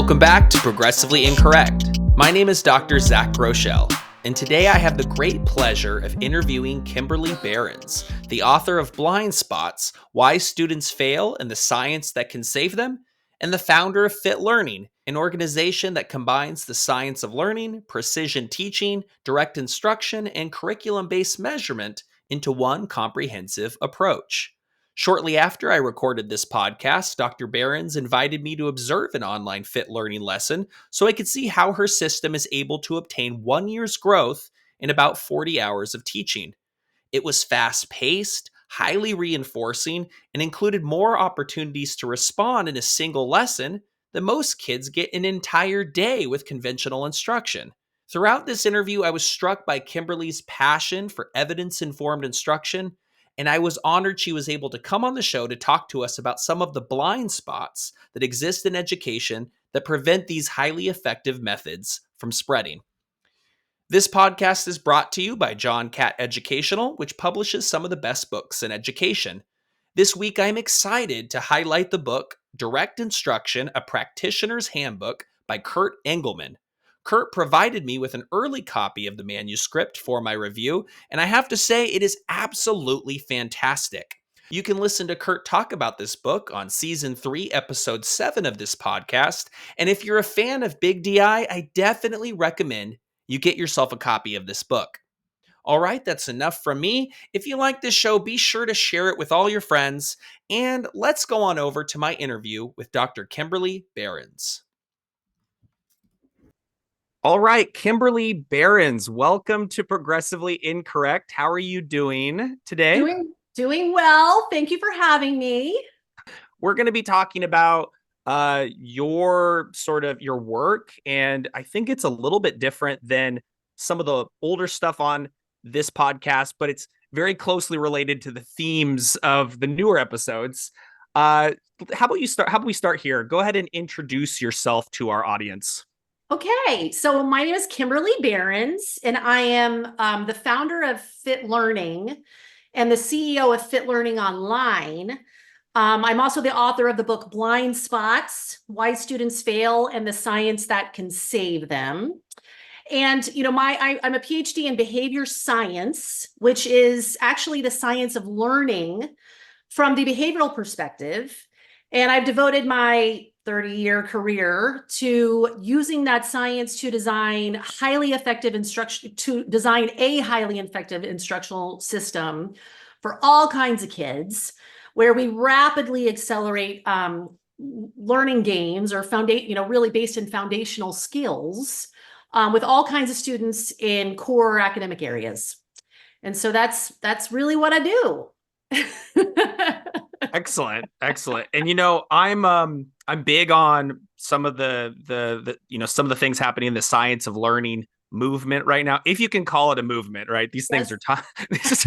Welcome back to Progressively Incorrect. My name is Dr. Zach Rochelle, and today I have the great pleasure of interviewing Kimberly Berens, the author of Blind Spots, Why Students Fail and the Science That Can Save Them, and the founder of Fit Learning, an organization that combines the science of learning, precision teaching, direct instruction, and curriculum-based measurement into one comprehensive approach. Shortly after I recorded this podcast, Dr. Berens invited me to observe an online fit learning lesson so I could see how her system is able to obtain 1 year's growth in about 40 hours of teaching. It was fast-paced, highly reinforcing, and included more opportunities to respond in a single lesson than most kids get an entire day with conventional instruction. Throughout this interview, I was struck by Kimberly's passion for evidence-informed instruction, and I was honored she was able to come on the show to talk to us about some of the blind spots that exist in education that prevent these highly effective methods from spreading. This podcast is brought to you by John Catt Educational, which publishes some of the best books in education. This week, I'm excited to highlight the book, Direct Instruction, A Practitioner's Handbook by Kurt Engelman. Kurt provided me with an early copy of the manuscript for my review, and I have to say it is absolutely fantastic. You can listen to Kurt talk about this book on Season 3, Episode 7 of this podcast, and if you're a fan of Big DI, I definitely recommend you get yourself a copy of this book. All right, that's enough from me. If you like this show, be sure to share it with all your friends, and let's go on over to my interview with Dr. Kimberly Berens. All right, Kimberly Berens, welcome to Progressively Incorrect. How are you doing today? Doing well. Thank you for having me. We're going to be talking about your work, and I think it's a little bit different than some of the older stuff on this podcast, but it's very closely related to the themes of the newer episodes. How about we start here? Go ahead and introduce yourself to our audience. Okay, so my name is Kimberly Berens, and I am the founder of Fit Learning and the CEO of Fit Learning Online. I'm also the author of the book Blind Spots, Why Students Fail and the Science That Can Save Them. And, I'm a PhD in behavior science, which is actually the science of learning from the behavioral perspective. And I've devoted my 30-year career to using that science to design a highly effective instructional system for all kinds of kids, where we rapidly accelerate learning gains or really based in foundational skills with all kinds of students in core academic areas. And so that's really what I do. Excellent. And I'm big on some of the some of the things happening in the science of learning movement right now, if you can call it a movement, right? These things are these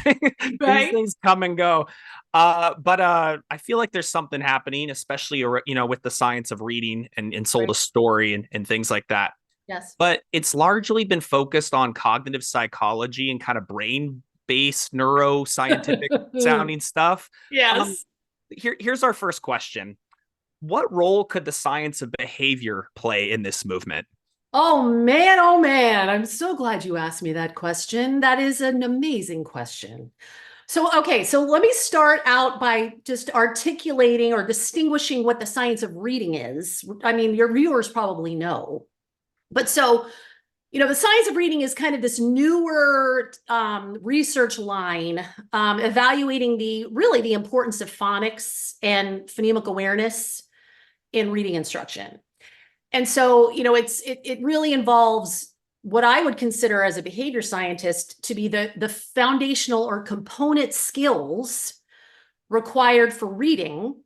things come and go. But I feel like there's something happening, especially with the science of reading and sold a story and things like that. Yes. But it's largely been focused on cognitive psychology and kind of brain-based neuroscientific sounding stuff. Yes. Here's our first question. What role could the science of behavior play in this movement? Oh man. I'm so glad you asked me that question. That is an amazing question. So let me start out by just articulating or distinguishing what the science of reading is. I mean, your viewers probably know. But so, the science of reading is kind of this newer research line evaluating the importance of phonics and phonemic awareness in reading instruction. And so, it really involves what I would consider as a behavior scientist to be the foundational or component skills required for reading.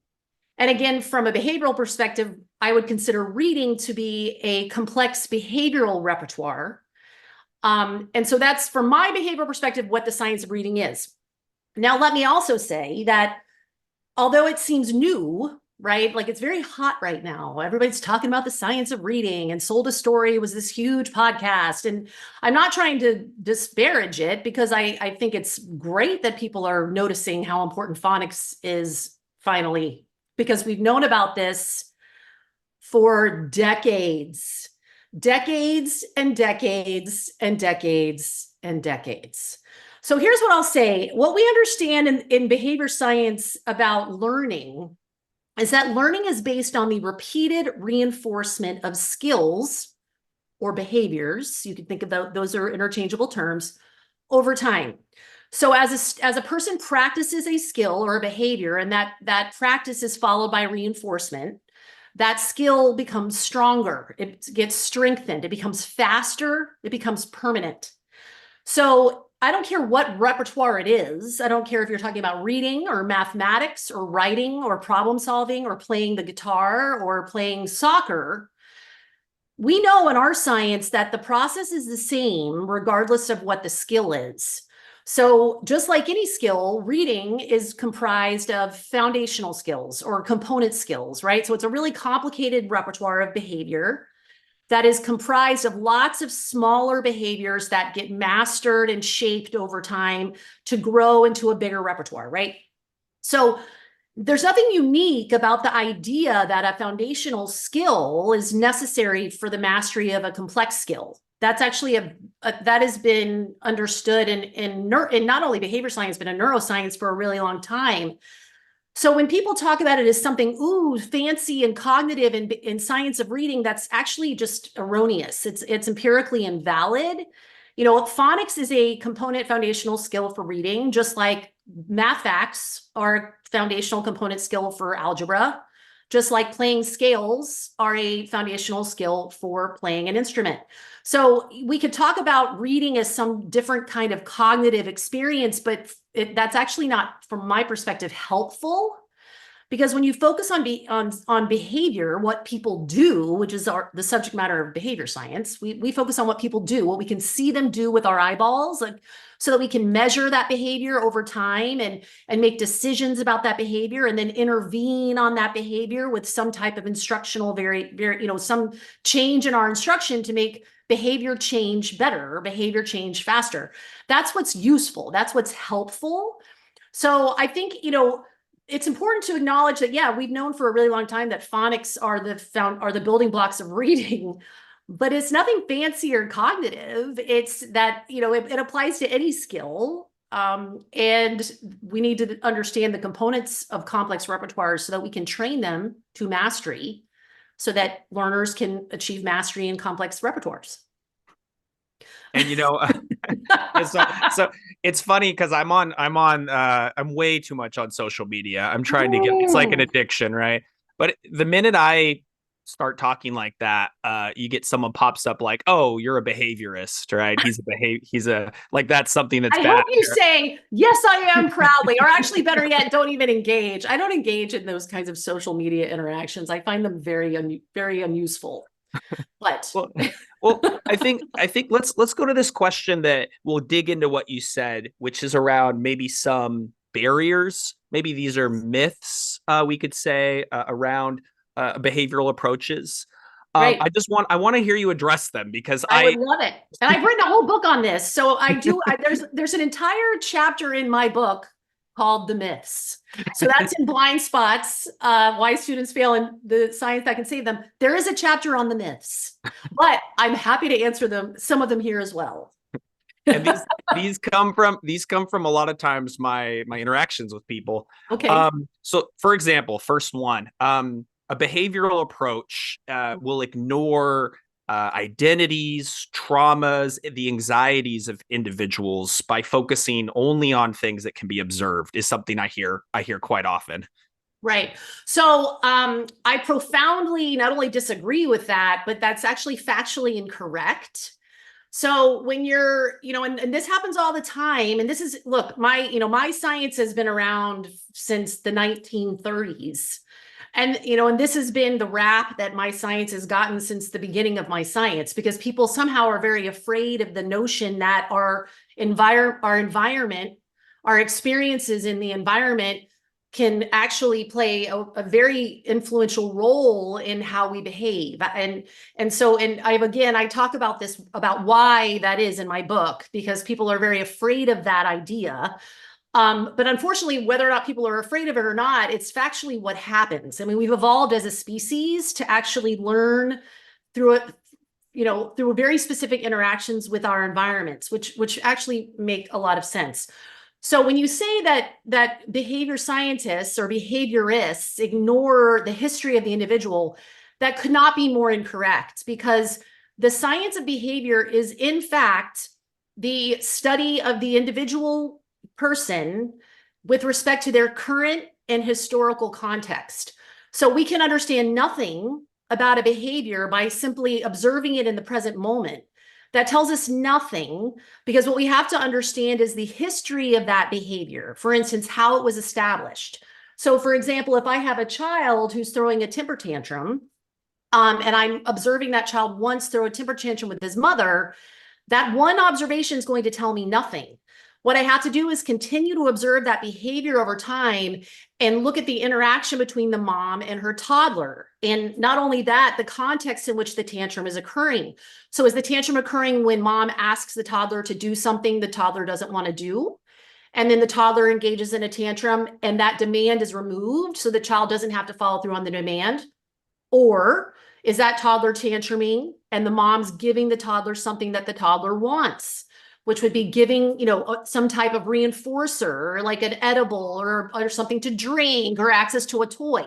And again, from a behavioral perspective, I would consider reading to be a complex behavioral repertoire. And so that's, from my behavioral perspective, what the science of reading is. Now, let me also say that although it seems new, right? Like, it's very hot right now. Everybody's talking about the science of reading, and Sold a Story was this huge podcast. And I'm not trying to disparage it, because I think it's great that people are noticing how important phonics is finally, because we've known about this for decades, decades and decades and decades and decades. So here's what I'll say. What we understand in behavior science about learning is that learning is based on the repeated reinforcement of skills or behaviors. You can think of those are interchangeable terms over time. So as a person practices a skill or a behavior, and that practice is followed by reinforcement, that skill becomes stronger, it gets strengthened, it becomes faster, it becomes permanent. So I don't care what repertoire it is. I don't care if you're talking about reading or mathematics or writing or problem solving or playing the guitar or playing soccer. We know in our science that the process is the same regardless of what the skill is. So just like any skill, reading is comprised of foundational skills or component skills, right? So it's a really complicated repertoire of behavior that is comprised of lots of smaller behaviors that get mastered and shaped over time to grow into a bigger repertoire, right? So there's nothing unique about the idea that a foundational skill is necessary for the mastery of a complex skill. That's actually that has been understood in not only behavior science, but in neuroscience for a really long time. So when people talk about it as something, ooh, fancy and cognitive in science of reading, that's actually just erroneous. It's empirically invalid. You know, phonics is a component foundational skill for reading, just like math facts are foundational component skill for algebra, just like playing scales are a foundational skill for playing an instrument. So we could talk about reading as some different kind of cognitive experience, but that's actually not, from my perspective, helpful. Because when you focus on behavior, what people do, which is the subject matter of behavior science, we focus on what people do, what we can see them do with our eyeballs, like, so that we can measure that behavior over time and make decisions about that behavior and then intervene on that behavior with some type of instructional, some change in our instruction to make behavior change better or behavior change faster. That's what's useful. That's what's helpful. So I think, it's important to acknowledge that, yeah, we've known for a really long time that phonics are the building blocks of reading, but it's nothing fancy or cognitive. It's that, it applies to any skill. And we need to understand the components of complex repertoires so that we can train them to mastery so that learners can achieve mastery in complex repertoires. And so it's funny because I'm way too much on social media. I'm trying to it's like an addiction, right? But the minute I start talking like that, you get someone pops up like, "Oh, you're a behaviorist, right? He's a like that's something that's I bad." hope you say, "Yes, I am," proudly, or actually better yet, don't even engage. I don't engage in those kinds of social media interactions. I find them very unuseful. But well, I think let's go to this question that will dig into what you said, which is around maybe some barriers. Maybe these are myths, we could say, around behavioral approaches. Right. I want to hear you address them because I would love it. And I've written a whole book on this. So there's an entire chapter in my book called The Myths. So that's in Blind Spots, Why Students Fail and the Science That Can Save Them. There is a chapter on the myths, but I'm happy to answer some of them here as well. And these come from a lot of times my interactions with people. Okay. So for example, first one, a behavioral approach will ignore identities, traumas, the anxieties of individuals by focusing only on things that can be observed is something I hear quite often. Right. So I profoundly not only disagree with that, but that's actually factually incorrect. So when you're, and this happens all the time, and this is, look, my science has been around since the 1930s. And this has been the rap that my science has gotten since the beginning of my science, because people somehow are very afraid of the notion that our environment, our experiences in the environment can actually play a very influential role in how we behave. And I talk about this, about why that is in my book, because people are very afraid of that idea. But unfortunately, whether or not people are afraid of it or not, it's factually what happens. I mean, we've evolved as a species to actually learn through it, through very specific interactions with our environments, which actually make a lot of sense. So when you say that behavior scientists or behaviorists ignore the history of the individual, that could not be more incorrect, because the science of behavior is in fact the study of the individual person with respect to their current and historical context. So we can understand nothing about a behavior by simply observing it in the present moment. That tells us nothing, because what we have to understand is the history of that behavior. For instance, how it was established. So for example, if I have a child who's throwing a temper tantrum, and I'm observing that child once throw a temper tantrum with his mother, that one observation is going to tell me nothing. What I have to do is continue to observe that behavior over time and look at the interaction between the mom and her toddler. And not only that, the context in which the tantrum is occurring. So is the tantrum occurring when mom asks the toddler to do something the toddler doesn't want to do? And then the toddler engages in a tantrum and that demand is removed so the child doesn't have to follow through on the demand? Or is that toddler tantruming and the mom's giving the toddler something that the toddler wants, which would be giving, some type of reinforcer, or like an edible or something to drink, or access to a toy.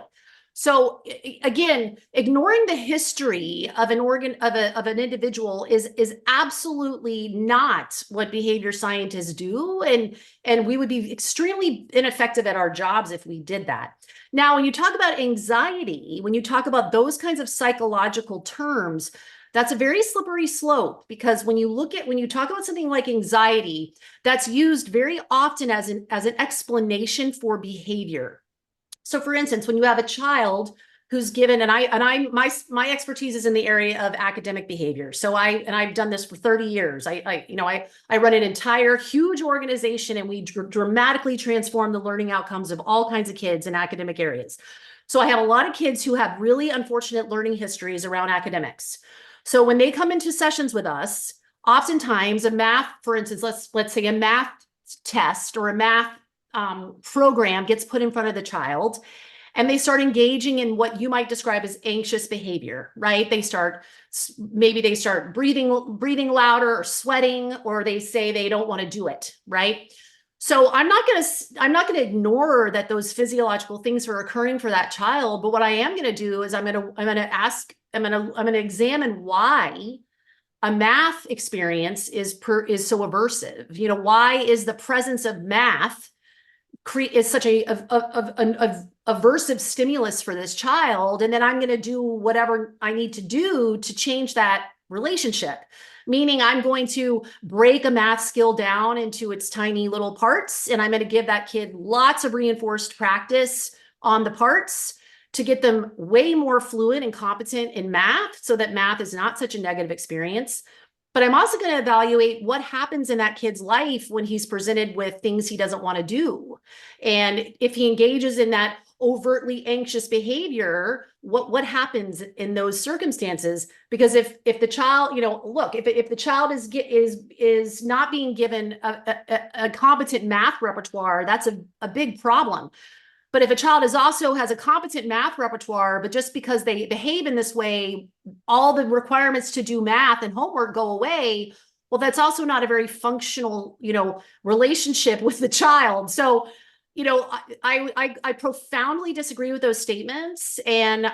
So again, ignoring the history of an organ of an individual is absolutely not what behavior scientists do, and we would be extremely ineffective at our jobs if we did that. Now, when you talk about anxiety, when you talk about those kinds of psychological terms, that's a very slippery slope, because when you talk about something like anxiety, that's used very often as an explanation for behavior. So for instance, when you have a child who's given, my expertise is in the area of academic behavior. So I've done this for 30 years. I run an entire huge organization, and we dramatically transform the learning outcomes of all kinds of kids in academic areas. So I have a lot of kids who have really unfortunate learning histories around academics. So when they come into sessions with us, oftentimes a math, for instance, let's say a math test or a math program gets put in front of the child, and they start engaging in what you might describe as anxious behavior, right? Maybe they start breathing louder or sweating, or they say they don't want to do it, right? So I'm not going to ignore that those physiological things are occurring for that child, but what I am going to do is I'm going to examine why a math experience is so aversive. Why is the presence of math is such an aversive stimulus for this child? And then I'm going to do whatever I need to do to change that relationship. Meaning I'm going to break a math skill down into its tiny little parts, and I'm going to give that kid lots of reinforced practice on the parts to get them way more fluent and competent in math, so that math is not such a negative experience. But I'm also going to evaluate what happens in that kid's life when he's presented with things he doesn't want to do. And if he engages in that overtly anxious behavior, what happens in those circumstances? Because if the child, if the child is not being given a competent math repertoire, that's a big problem. But if a child also has a competent math repertoire, but just because they behave in this way, all the requirements to do math and homework go away, well, that's also not a very functional, relationship with the child. So, I profoundly disagree with those statements. And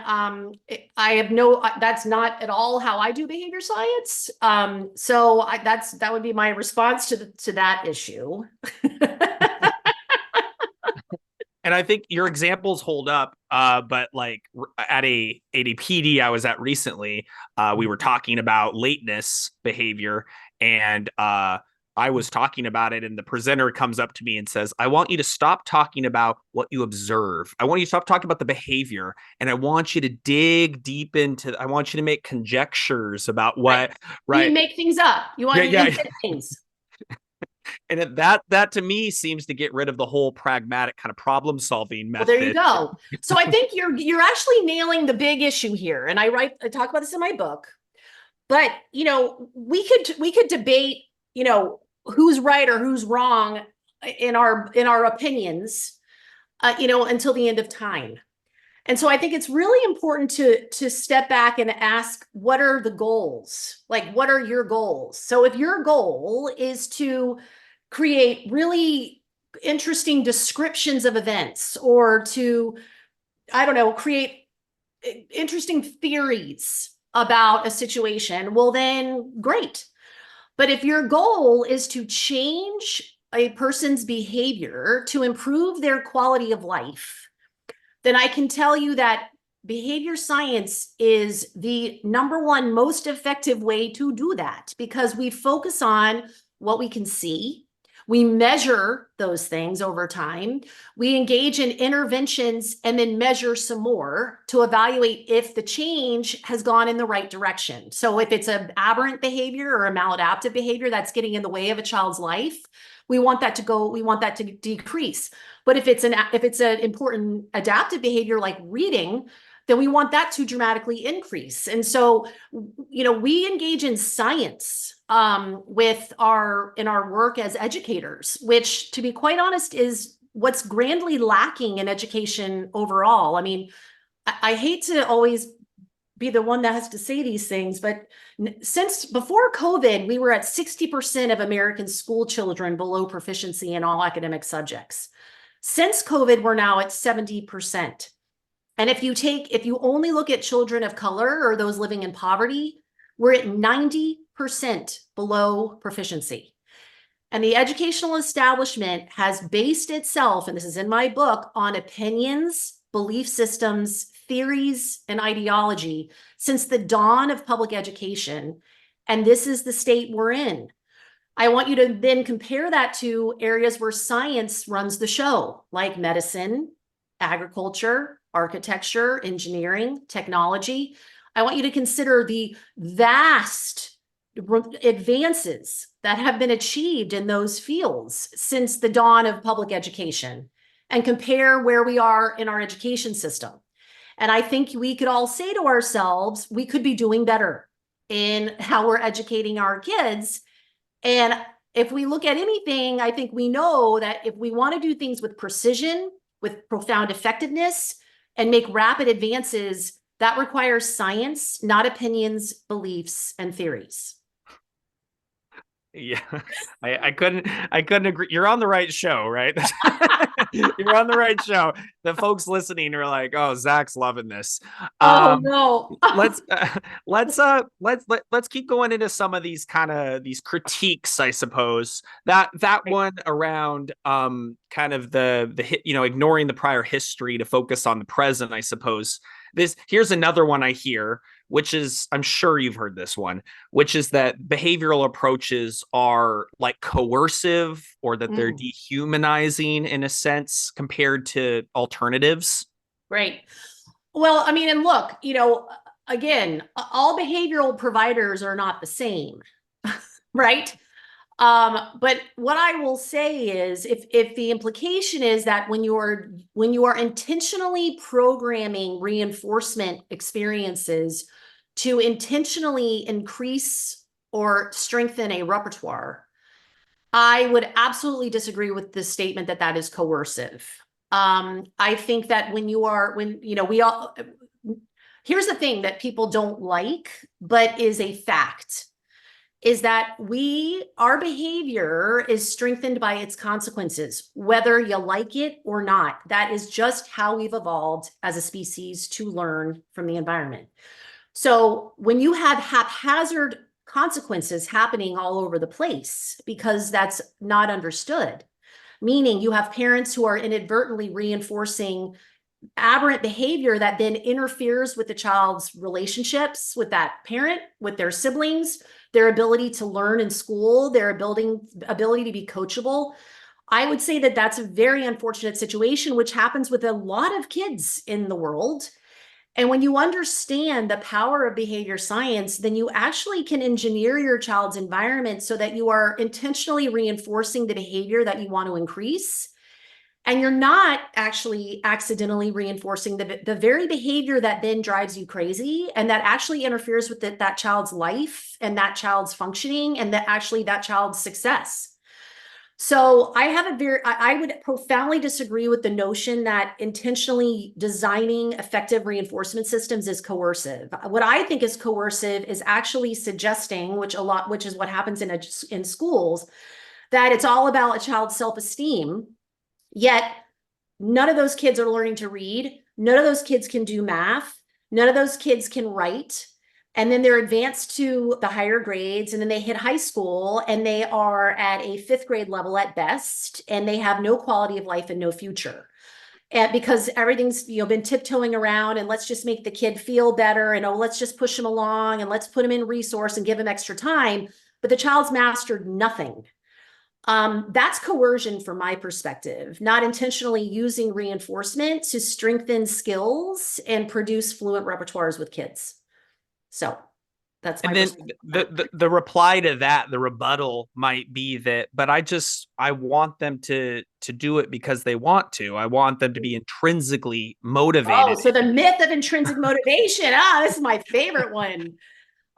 that's not at all how I do behavior science. That would be my response to that issue. And I think your examples hold up. But like at a PD I was at recently, we were talking about lateness behavior, and I was talking about it, and the presenter comes up to me and says, I want you to stop talking about what you observe. I want you to stop talking about the behavior, and I want you to dig deep into, I want you to make conjectures about what, right? You make things up. You want to invent things. And that to me seems to get rid of the whole pragmatic kind of problem solving method. Well, there you go. So I think you're actually nailing the big issue here. And I talk about this in my book. But we could debate, who's right or who's wrong in our opinions, until the end of time. And so I think it's really important to step back and ask, what are the goals? Like, what are your goals? So if your goal is to create really interesting descriptions of events, or to, I don't know, create interesting theories about a situation, well, then great. But if your goal is to change a person's behavior to improve their quality of life, then I can tell you that behavior science is the number one most effective way to do that, because we focus on what we can see. We measure those things over time. We engage in interventions and then measure some more to evaluate if the change has gone in the right direction. So if it's an aberrant behavior or a maladaptive behavior that's getting in the way of a child's life, we want that to decrease. But if it's an important adaptive behavior like reading, then we want that to dramatically increase. And so, we engage in science in our work as educators, which, to be quite honest, is what's grandly lacking in education overall. I mean, I hate to always be the one that has to say these things, but since before COVID, we were at 60% of American school children below proficiency in all academic subjects. Since COVID, we're now at 70%. And if you only look at children of color or those living in poverty, we're at 90% below proficiency. And the educational establishment has based itself, and this is in my book, on opinions, belief systems, theories, and ideology since the dawn of public education. And this is the state we're in. I want you to then compare that to areas where science runs the show, like medicine, agriculture, architecture, engineering, technology. I want you to consider the vast advances that have been achieved in those fields since the dawn of public education, and compare where we are in our education system. And I think we could all say to ourselves, we could be doing better in how we're educating our kids. And if we look at anything, I think we know that if we want to do things with precision, with profound effectiveness, and make rapid advances, that requires science, not opinions, beliefs, and theories. Yeah, I couldn't agree. You're on the right show, right? You're on the right show. The folks listening are like, "Oh, Zach's loving this." Oh no. Let's keep going into some of these critiques, I suppose. That one around kind of the ignoring the prior history to focus on the present, I suppose. Here's another one I hear, which is, I'm sure you've heard this one, which is that behavioral approaches are like coercive, or that they're dehumanizing in a sense compared to alternatives. Right. Well, I mean, and look, again, all behavioral providers are not the same, right? But what I will say is, if the implication is that when you are intentionally programming reinforcement experiences to intentionally increase or strengthen a repertoire, I would absolutely disagree with the statement that that is coercive. I think that here's the thing that people don't like, but is a fact, is that our behavior is strengthened by its consequences, whether you like it or not. That is just how we've evolved as a species to learn from the environment. So when you have haphazard consequences happening all over the place because that's not understood, meaning you have parents who are inadvertently reinforcing aberrant behavior that then interferes with the child's relationships with that parent, with their siblings, their ability to learn in school, their ability to be coachable. I would say that that's a very unfortunate situation, which happens with a lot of kids in the world. And when you understand the power of behavior science, then you actually can engineer your child's environment so that you are intentionally reinforcing the behavior that you want to increase. And you're not actually accidentally reinforcing the very behavior that then drives you crazy and that actually interferes with that child's life and that child's functioning and that child's success. So I would profoundly disagree with the notion that intentionally designing effective reinforcement systems is coercive. What I think is coercive is actually suggesting, which is what happens in schools, that it's all about a child's self-esteem, yet none of those kids are learning to read. None of those kids can do math. None of those kids can write. And then they're advanced to the higher grades, and then they hit high school and they are at a fifth grade level at best, and they have no quality of life and no future. And because everything's been tiptoeing around, and let's just make the kid feel better, and let's just push him along, and let's put him in resource and give him extra time, but the child's mastered nothing. That's coercion from my perspective, not intentionally using reinforcement to strengthen skills and produce fluent repertoires with kids. So that's my And then perspective. the reply to that, the rebuttal might be that, but I want them to do it because they want to. I want them to be intrinsically Oh, motivated. so the myth of intrinsic motivation. This is my favorite one.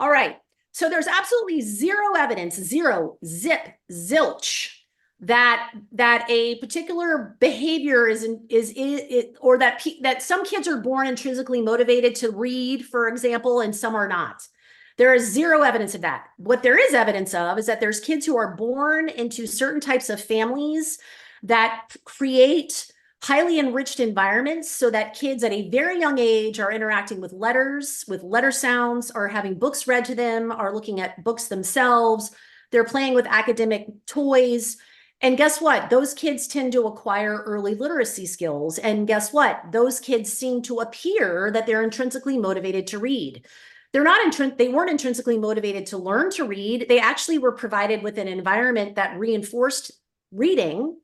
All right. So there's absolutely zero evidence, zero, zip, zilch, that a particular behavior or that some kids are born intrinsically motivated to read, for example, and some are not. There is zero evidence of that. What there is evidence of is that there's kids who are born into certain types of families that create highly enriched environments so that kids at a very young age are interacting with letters, with letter sounds, are having books read to them, are looking at books themselves. They're playing with academic toys. And guess what? Those kids tend to acquire early literacy skills. And guess what? Those kids seem to appear that they're intrinsically motivated to read. They weren't intrinsically motivated to learn to read. They actually were provided with an environment that reinforced reading,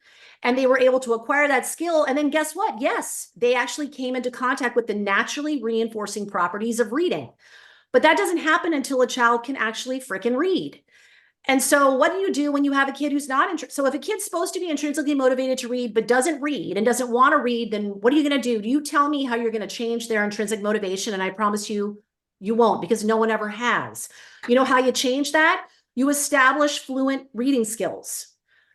and they were able to acquire that skill. And then guess what? Yes, they actually came into contact with the naturally reinforcing properties of reading. But that doesn't happen until a child can actually frickin' read. And so what do you do when you have a kid who's not? So if a kid's supposed to be intrinsically motivated to read, but doesn't read and doesn't want to read, then what are you going to do? Do you tell me how you're going to change their intrinsic motivation? And I promise you, you won't, because no one ever has. You know how you change that? You establish fluent reading skills.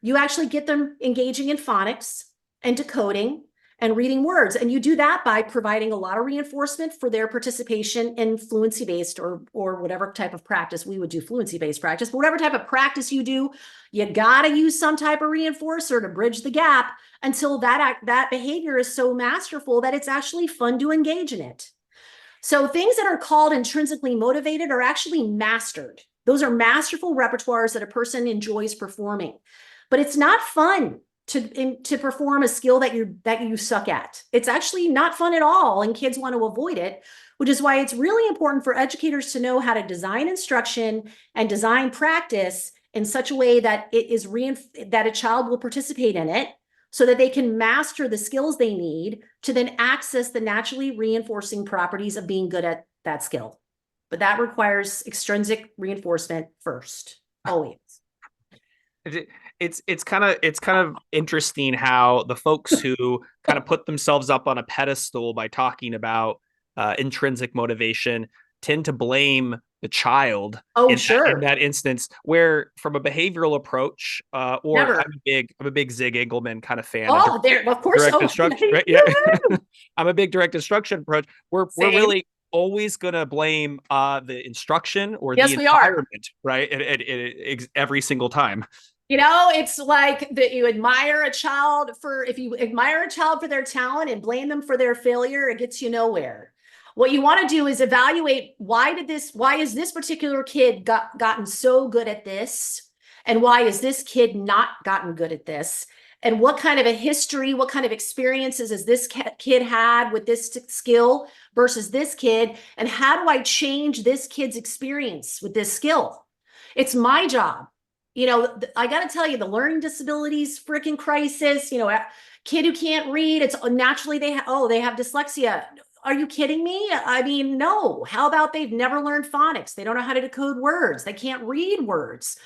You actually get them engaging in phonics and decoding and reading words. And you do that by providing a lot of reinforcement for their participation in fluency-based or whatever type of practice. We would do fluency-based practice, but whatever type of practice you do, you got to use some type of reinforcer to bridge the gap until that behavior is so masterful that it's actually fun to engage in it. So things that are called intrinsically motivated are actually mastered. Those are masterful repertoires that a person enjoys performing. But it's not fun to perform a skill that you suck at. It's actually not fun at all, and kids want to avoid it, which is why it's really important for educators to know how to design instruction and design practice in such a way that that a child will participate in it, so that they can master the skills they need to then access the naturally reinforcing properties of being good at that skill. But that requires extrinsic reinforcement first, always. It's kind of interesting how the folks who kind of put themselves up on a pedestal by talking about intrinsic motivation tend to blame the child in that instance, where from a behavioral approach, or Never. I'm a big Zig Engelman kind of fan. Of course. Direct instruction, right? Yeah. I'm a big direct instruction approach. We're really always going to blame the instruction or the environment, right? Every single time. It's like that you admire a child if you admire a child for their talent and blame them for their failure, it gets you nowhere. What you want to do is evaluate why is this particular kid gotten so good at this? And why is this kid not gotten good at this? And what kind of a history, what kind of experiences has this kid had with this skill versus this kid? And how do I change this kid's experience with this skill? It's my job. I got to tell you, the learning disabilities freaking crisis, a kid who can't read, it's naturally they have dyslexia. Are you kidding me? I mean, no. How about they've never learned phonics? They don't know how to decode words. They can't read words.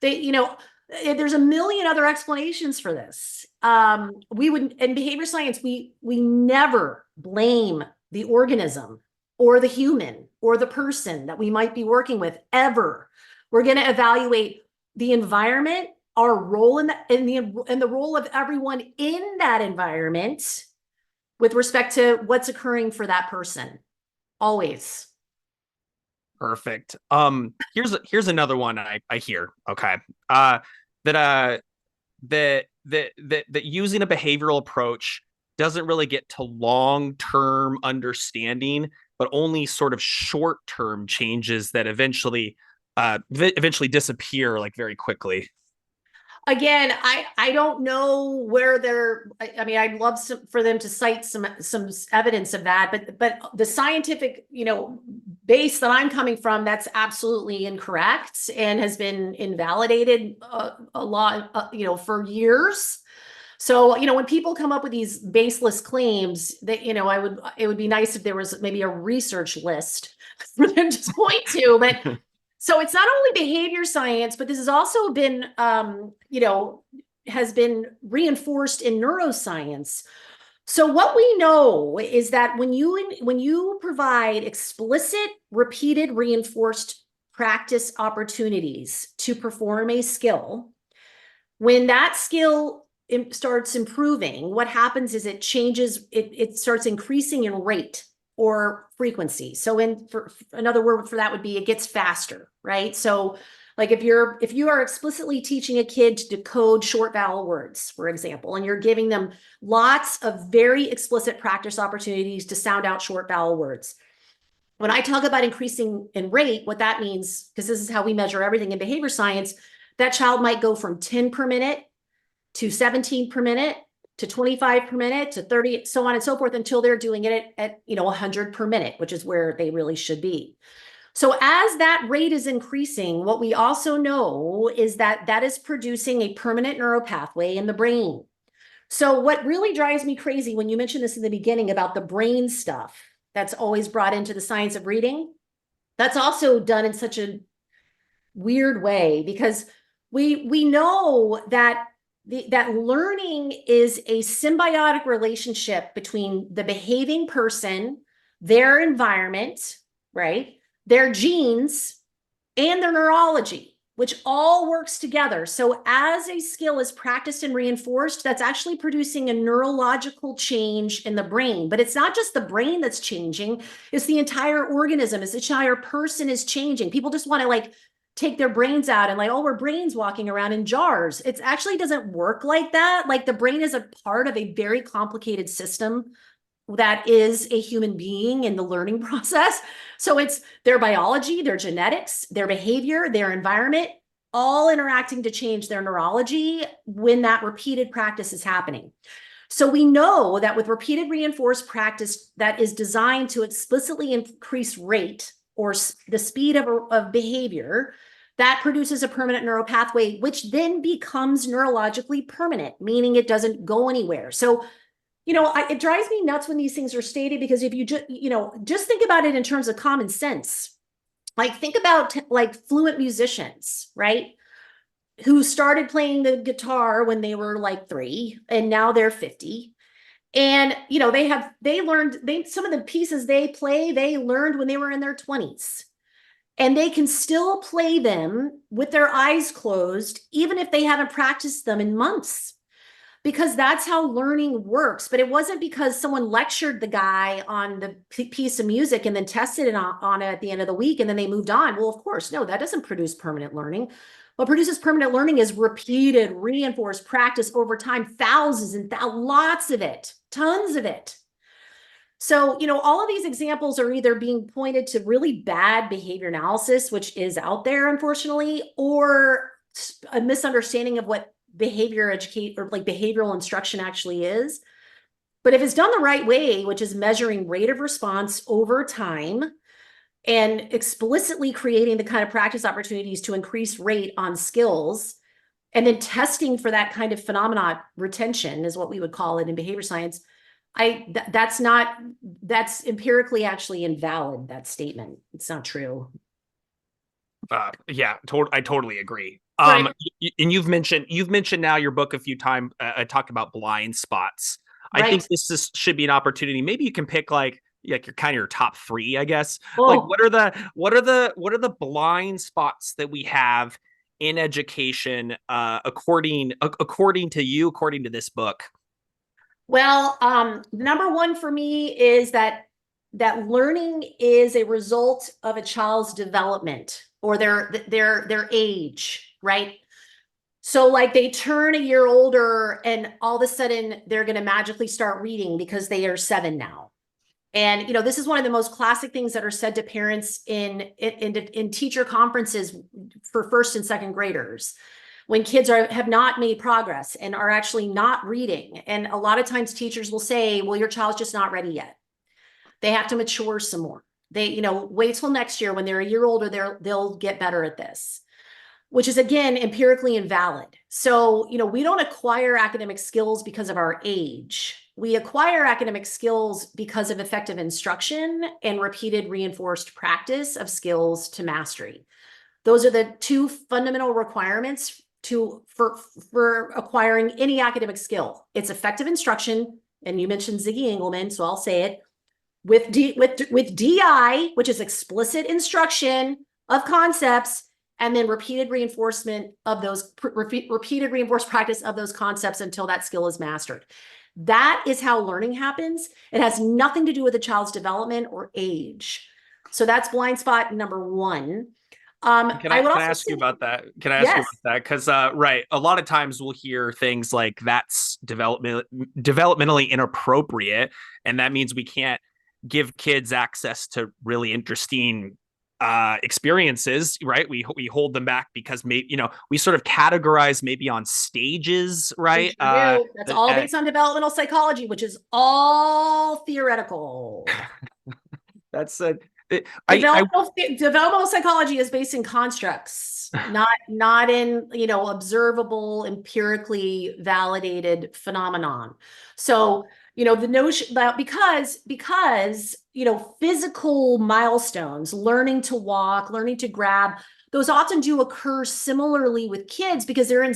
There's a million other explanations for this. In behavior science, we never blame the organism or the human or the person that we might be working with ever. We're going to evaluate the environment our role in the role of everyone in that environment with respect to what's occurring for that person. Always. Perfect. Here's another one I hear. Okay. That that using a behavioral approach doesn't really get to long-term understanding, but only sort of short-term changes that eventually disappear like very quickly. Again, I don't know where they're. I mean, I'd love for them to cite some evidence of that, but the scientific base that I'm coming from, that's absolutely incorrect and has been invalidated a lot for years. So, when people come up with these baseless claims, that it would be nice if there was maybe a research list for them to point to. But so it's not only behavior science, but this has also been, has been reinforced in neuroscience. So what we know is that when you provide explicit, repeated, reinforced practice opportunities to perform a skill, when that skill starts improving, what happens is it starts increasing in rate or frequency. So another word for that would be it gets faster, right? So like if you are explicitly teaching a kid to decode short vowel words, for example, and you're giving them lots of very explicit practice opportunities to sound out short vowel words. When I talk about increasing in rate, what that means, because this is how we measure everything in behavior science, that child might go from 10 per minute to 17 per minute to 25 per minute to 30, so on and so forth, until they're doing it at 100 per minute, which is where they really should be. So as that rate is increasing, what we also know is that that is producing a permanent neuropathway in the brain. So what really drives me crazy when you mentioned this in the beginning about the brain stuff that's always brought into the science of reading, that's also done in such a weird way, because we know that that learning is a symbiotic relationship between the behaving person, their environment, right, their genes, and their neurology, which all works together. So as a skill is practiced and reinforced, that's actually producing a neurological change in the brain. But it's not just the brain that's changing, it's the entire organism, it's the entire person is changing. People just want to take their brains out and we're brains walking around in jars. It actually doesn't work like that. Like the brain is a part of a very complicated system that is a human being in the learning process. So it's their biology, their genetics, their behavior, their environment, all interacting to change their neurology when that repeated practice is happening. So we know that with repeated reinforced practice that is designed to explicitly increase rate or the speed of behavior, that produces a permanent neuropathway, which then becomes neurologically permanent, meaning it doesn't go anywhere. So, it drives me nuts when these things are stated, because if you just think about it in terms of common sense, think about fluent musicians, right? Who started playing the guitar when they were 3 and now they're 50. And they learned some of the pieces they play, they learned when they were in their 20s. And they can still play them with their eyes closed, even if they haven't practiced them in months, because that's how learning works. But it wasn't because someone lectured the guy on the piece of music and then tested it on it at the end of the week and then they moved on. Well, of course, no, that doesn't produce permanent learning. What produces permanent learning is repeated, reinforced practice over time, thousands and lots of it, tons of it. So, all of these examples are either being pointed to really bad behavior analysis, which is out there, unfortunately, or a misunderstanding of what behavioral instruction actually is. But if it's done the right way, which is measuring rate of response over time and explicitly creating the kind of practice opportunities to increase rate on skills, and then testing for that kind of phenomena, retention is what we would call it in behavior science, that's empirically actually invalid, that statement. It's not true. Yeah, I totally agree. Right. And you've mentioned now your book a few times. I talked about blind spots. I think Right. should be an opportunity. Maybe you can pick your kind of your top 3, I guess. Oh, What are the blind spots that we have in education, according to you, according to this book? Well, number one for me is that learning is a result of a child's development or their age, right? So like they turn a year older and all of a sudden they're going to magically start reading because they are 7 now. And this is one of the most classic things that are said to parents in teacher conferences for first and second graders when kids have not made progress and are actually not reading. And a lot of times teachers will say, well, your child's just not ready yet. They have to mature some more. They, wait till next year when they're a year older, they'll get better at this, which is again empirically invalid. So, we don't acquire academic skills because of our age. We acquire academic skills because of effective instruction and repeated reinforced practice of skills to mastery. Those are the two fundamental requirements for acquiring any academic skill. It's effective instruction, and you mentioned Ziggy Engelman, so I'll say it, with DI, which is explicit instruction of concepts, and then repeated reinforced practice of those concepts until that skill is mastered. That is how learning happens. It has nothing to do with a child's development or age. So that's blind spot number one. Can I ask you about that? Can I ask you yes, about that? Because right, a lot of times we'll hear things like that's developmentally inappropriate, and that means we can't give kids access to really interesting experiences, right? We hold them back because maybe we sort of categorize maybe on stages, right? That's all based on developmental psychology, which is all theoretical. That's a developmental psychology is based in constructs, not in observable, empirically validated phenomenon. So the notion that because physical milestones, learning to walk, learning to grab, those often do occur similarly with kids because they're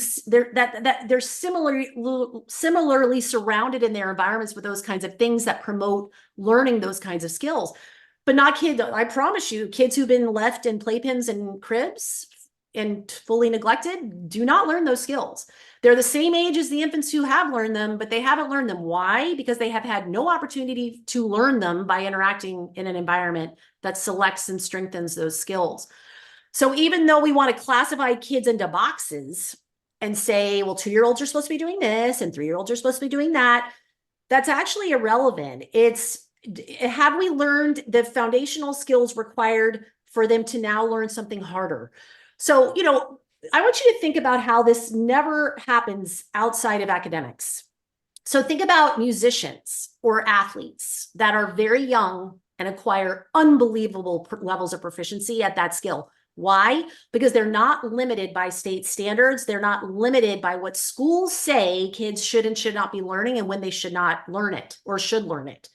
similarly surrounded in their environments with those kinds of things that promote learning those kinds of skills. But not kids. I promise you, kids who've been left in playpens and cribs and fully neglected do not learn those skills. They're the same age as the infants who have learned them, but they haven't learned them. Why? Because they have had no opportunity to learn them by interacting in an environment that selects and strengthens those skills. So even though we want to classify kids into boxes and say, well, 2-year-olds are supposed to be doing this and 3-year-olds are supposed to be doing that, that's actually irrelevant. Have we learned the foundational skills required for them to now learn something harder? So, I want you to think about how this never happens outside of academics. So think about musicians or athletes that are very young and acquire unbelievable levels of proficiency at that skill. Why? Because they're not limited by state standards. They're not limited by what schools say kids should and should not be learning and when they should not learn it or should learn it.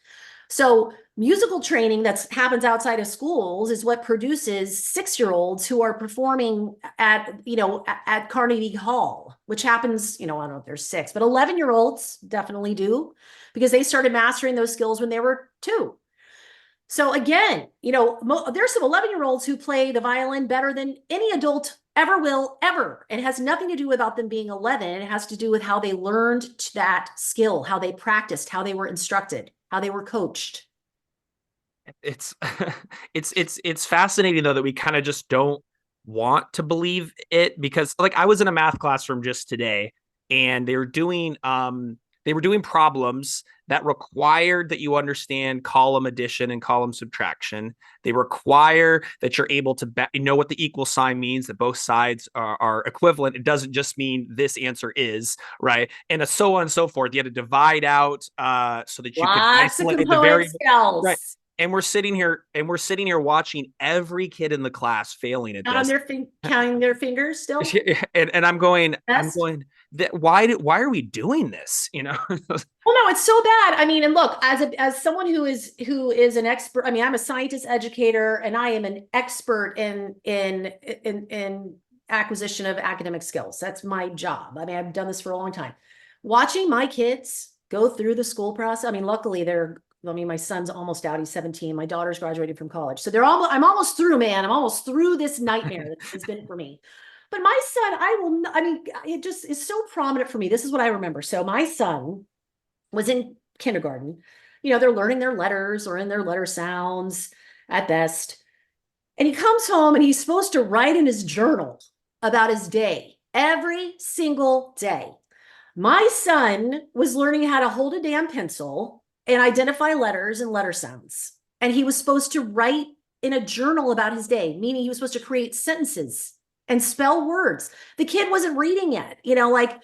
So musical training that happens outside of schools is what produces 6-year-olds who are performing at Carnegie Hall, which happens, I don't know if they're 6, but 11-year-olds definitely do because they started mastering those skills when they were 2. So again, there's some 11-year-olds who play the violin better than any adult ever will, ever. It has nothing to do about them being 11. It has to do with how they learned that skill, how they practiced, how they were instructed, how they were coached. It's it's fascinating though that we kind of just don't want to believe it because like I was in a math classroom just today and they were doing problems that required that you understand column addition and column subtraction. They require that you're able to know what the equal sign means, that both sides are equivalent. It doesn't just mean this answer is, right? And so on and so forth. You had to divide out so that you could isolate the variable. Right. And we're sitting here watching every kid in the class failing at this. Counting their fingers still. And I'm going, why are we doing this? Well, no, it's so bad. I mean, and look, as someone who is an expert, I mean, I'm a scientist educator and I am an expert in acquisition of academic skills. That's my job. I mean, I've done this for a long time. Watching my kids go through the school process. I mean, luckily my son's almost out. He's 17. My daughter's graduated from college. So I'm almost through, man. I'm almost through this nightmare that has been for me. But my son, I mean, it just is so prominent for me. This is what I remember. So my son was in kindergarten. They're learning their letters or in their letter sounds at best. And he comes home and he's supposed to write in his journal about his day every single day. My son was learning how to hold a damn pencil and identify letters and letter sounds. And he was supposed to write in a journal about his day, meaning he was supposed to create sentences and spell words. The kid wasn't reading yet, like,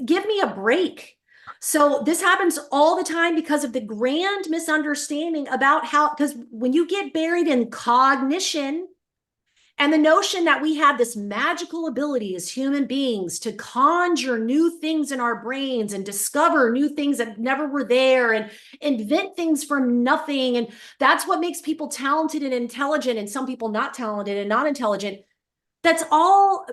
give me a break. So this happens all the time because of the grand misunderstanding about how, because when you get buried in cognition, and the notion that we have this magical ability as human beings to conjure new things in our brains and discover new things that never were there and invent things from nothing. And that's what makes people talented and intelligent, and some people not talented and not intelligent. That's all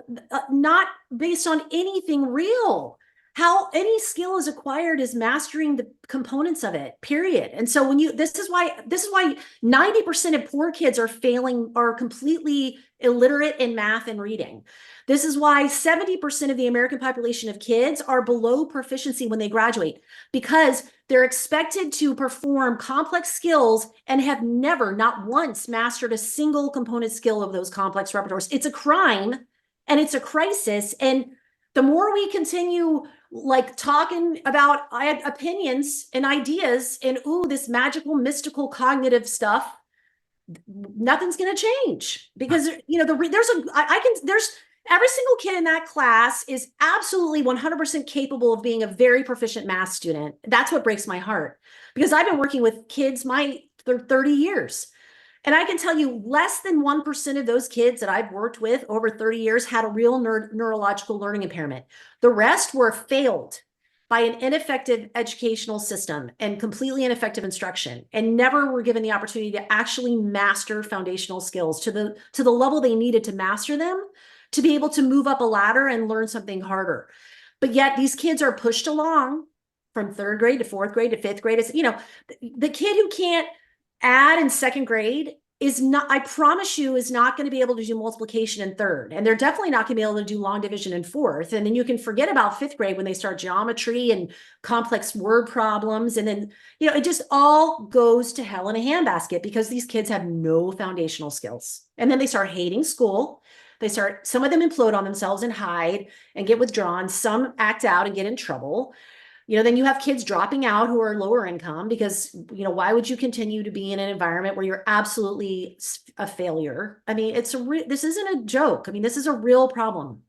not based on anything real. How any skill is acquired is mastering the components of it, period. And so this is why 90% of poor kids are completely illiterate in math and reading. This is why 70% of the American population of kids are below proficiency when they graduate, because they're expected to perform complex skills and have never, not once, mastered a single component skill of those complex repertoires. It's a crime and it's a crisis. And the more we continue like talking about opinions and ideas and this magical, mystical, cognitive stuff, nothing's going to change, because there's every single kid in that class is absolutely 100% capable of being a very proficient math student. That's what breaks my heart, because I've been working with kids 30 years. And I can tell you less than 1% of those kids that I've worked with over 30 years had a real neurological learning impairment. The rest were failed by an ineffective educational system and completely ineffective instruction, and never were given the opportunity to actually master foundational skills to the level they needed to master them, to be able to move up a ladder and learn something harder. But yet these kids are pushed along from third grade to fourth grade to fifth grade. The kid who can't add in second grade is not, I promise you, is not going to be able to do multiplication in third. And they're definitely not going to be able to do long division in fourth. And then you can forget about fifth grade when they start geometry and complex word problems. And then, it just all goes to hell in a handbasket, because these kids have no foundational skills. And then they start hating school. Some of them implode on themselves and hide and get withdrawn. Some act out and get in trouble. Then you have kids dropping out who are lower income, because, why would you continue to be in an environment where you're absolutely a failure? I mean, this isn't a joke. I mean, this is a real problem.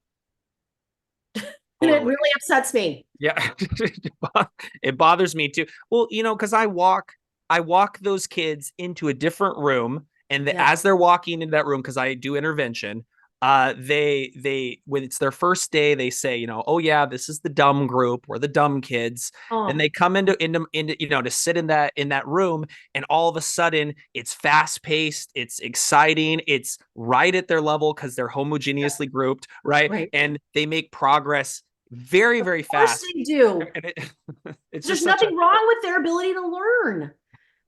And it really upsets me. Yeah. It bothers me too. Well, because I walk those kids into a different room, and as they're walking into that room, because I do intervention, they when it's their first day, they say, oh yeah, this is the dumb group, or the dumb kids. And they come into to sit in that room, and all of a sudden it's fast paced, it's exciting, it's right at their level because they're homogeneously grouped, right? And they make progress very, very fast. Of course they do. There's nothing wrong with their ability to learn.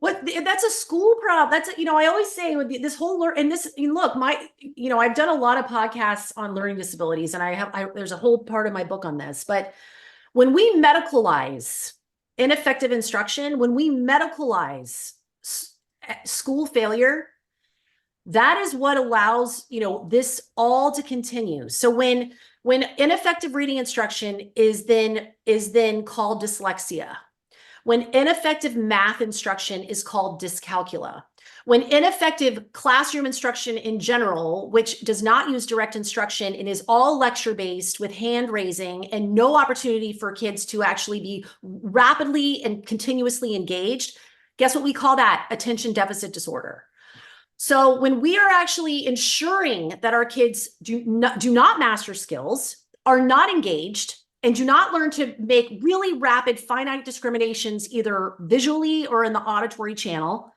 That's a school problem. That's, I always say with this whole look, I've done a lot of podcasts on learning disabilities, and there's a whole part of my book on this. But when we medicalize ineffective instruction, when we medicalize school failure, that is what allows, this all to continue. So when ineffective reading instruction is then called dyslexia, when ineffective math instruction is called dyscalculia, when ineffective classroom instruction in general, which does not use direct instruction and is all lecture-based with hand raising and no opportunity for kids to actually be rapidly and continuously engaged, guess what we call that? Attention deficit disorder. So when we are actually ensuring that our kids do not master skills, are not engaged, and do not learn to make really rapid, finite discriminations, either visually or in the auditory channel,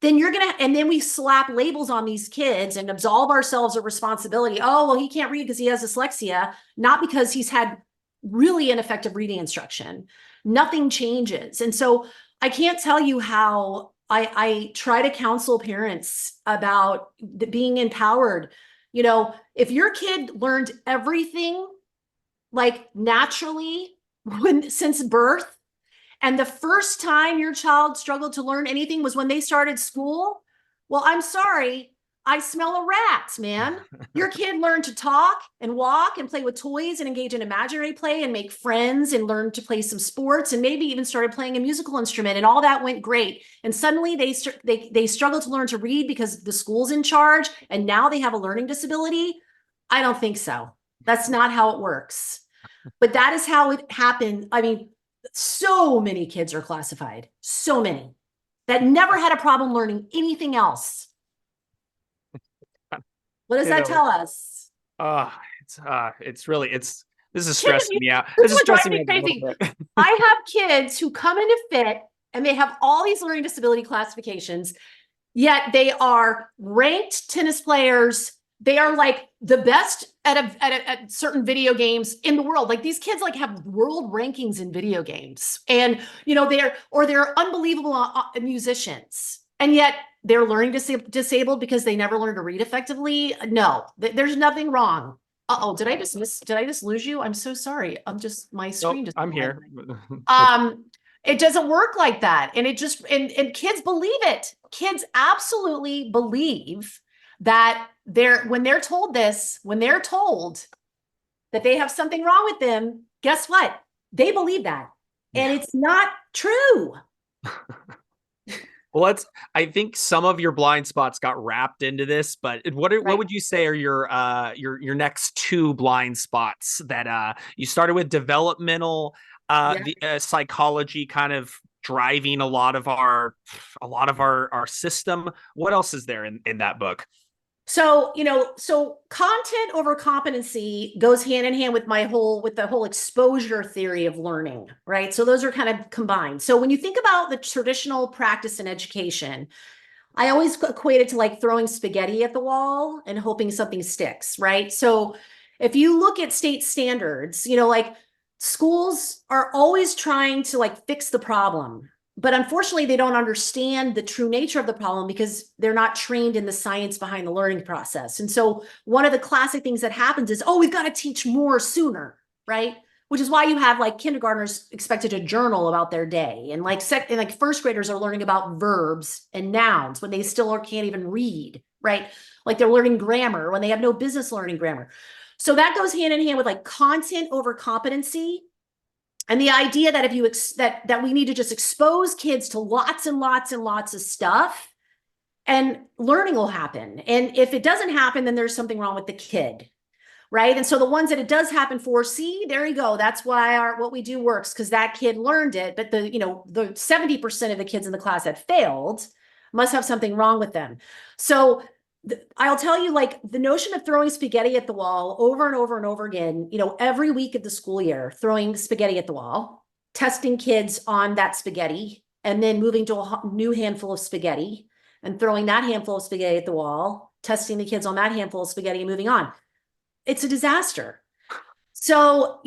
then and then we slap labels on these kids and absolve ourselves of responsibility. Oh, well, he can't read because he has dyslexia, not because he's had really ineffective reading instruction. Nothing changes. And so I can't tell you how I try to counsel parents about being empowered If your kid learned everything like naturally since birth, and the first time your child struggled to learn anything was when they started school, well, I'm sorry, I smell a rat, man. Your kid learned to talk and walk and play with toys and engage in imaginary play and make friends and learn to play some sports and maybe even started playing a musical instrument, and all that went great. And suddenly they struggle to learn to read because the school's in charge and now they have a learning disability. I don't think so. That's not how it works. But that is how it happened. I mean, so many kids are classified, so many that never had a problem learning anything else. What does that tell us? This is stressing me out. This This is is what drives stressing me me out a crazy. little bit. I have kids who come into fit and they have all these learning disability classifications, yet they are ranked tennis players. They are like the best at certain video games in the world. Like these kids like have world rankings in video games, and they're unbelievable musicians, and yet they're learning disabled because they never learned to read effectively. No, there's nothing wrong. Uh-oh, did I just lose you? I'm so sorry. My screen just I'm here. It doesn't work like that. And and kids believe it. Kids absolutely believe that when they're told that they have something wrong with them, guess what? They believe that. And it's not true. Well, I think some of your blind spots got wrapped into this, but what would you say are your next two blind spots that you started with? Developmental the psychology kind of driving a lot of our system. What else is there in that book? So, content over competency goes hand in hand with the whole exposure theory of learning, right? So those are kind of combined. So when you think about the traditional practice in education, I always equate it to like throwing spaghetti at the wall and hoping something sticks, right? So if you look at state standards, like schools are always trying to like fix the problem, but unfortunately they don't understand the true nature of the problem because they're not trained in the science behind the learning process. And so one of the classic things that happens is, we've got to teach more sooner, right? Which is why you have like kindergartners expected to journal about their day, and like first graders are learning about verbs and nouns when they still can't even read, right? Like they're learning grammar when they have no business learning grammar. So that goes hand in hand with like content over competency. And the idea that that we need to just expose kids to lots and lots and lots of stuff and learning will happen. And if it doesn't happen, then there's something wrong with the kid, right? And so the ones that it does happen for, see, there you go. That's why what we do works, because that kid learned it. But the 70% of the kids in the class that failed must have something wrong with them. So I'll tell you, like the notion of throwing spaghetti at the wall over and over and over again, every week of the school year, throwing spaghetti at the wall, testing kids on that spaghetti, and then moving to a new handful of spaghetti and throwing that handful of spaghetti at the wall, testing the kids on that handful of spaghetti and moving on. It's a disaster. So,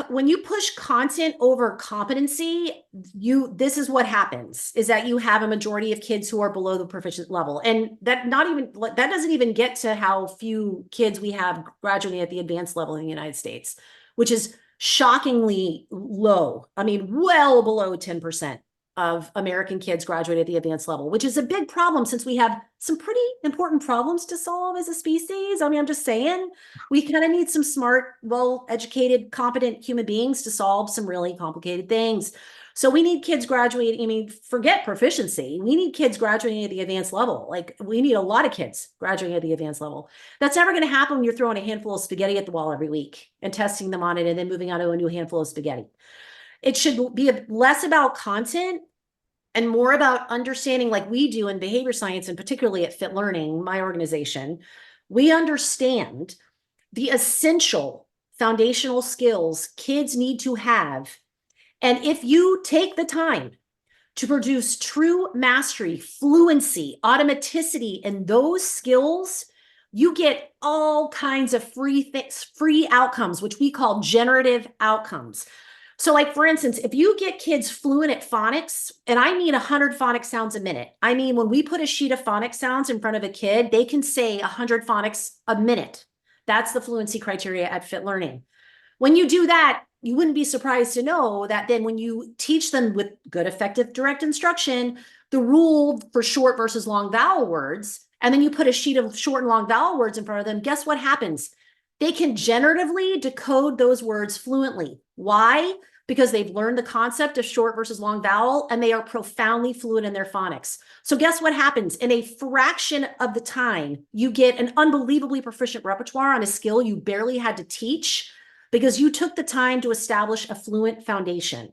when you push content over competency, this is what happens, is that you have a majority of kids who are below the proficient level. And that doesn't even get to how few kids we have graduating at the advanced level in the United States, which is shockingly low. I mean, well below 10% of American kids graduate at the advanced level, which is a big problem since we have some pretty important problems to solve as a species. I mean, I'm just saying, we kind of need some smart, well-educated, competent human beings to solve some really complicated things. So we need kids graduating. I mean, forget proficiency. We need kids graduating at the advanced level. Like we need a lot of kids graduating at the advanced level. That's never going to happen when you're throwing a handful of spaghetti at the wall every week and testing them on it and then moving on to a new handful of spaghetti. It should be less about content and more about understanding, like we do in behavior science, and particularly at Fit Learning, my organization. We understand the essential foundational skills kids need to have. And if you take the time to produce true mastery, fluency, automaticity in those skills, you get all kinds of free outcomes, which we call generative outcomes. So like, for instance, if you get kids fluent at phonics, and I mean 100 phonics sounds a minute. I mean, when we put a sheet of phonics sounds in front of a kid, they can say 100 phonics a minute. That's the fluency criteria at Fit Learning. When you do that, you wouldn't be surprised to know that then when you teach them with good, effective, direct instruction, the rule for short versus long vowel words, and then you put a sheet of short and long vowel words in front of them, guess what happens? They can generatively decode those words fluently. Why? Because they've learned the concept of short versus long vowel, and they are profoundly fluent in their phonics. So guess what happens? In a fraction of the time, you get an unbelievably proficient repertoire on a skill you barely had to teach because you took the time to establish a fluent foundation.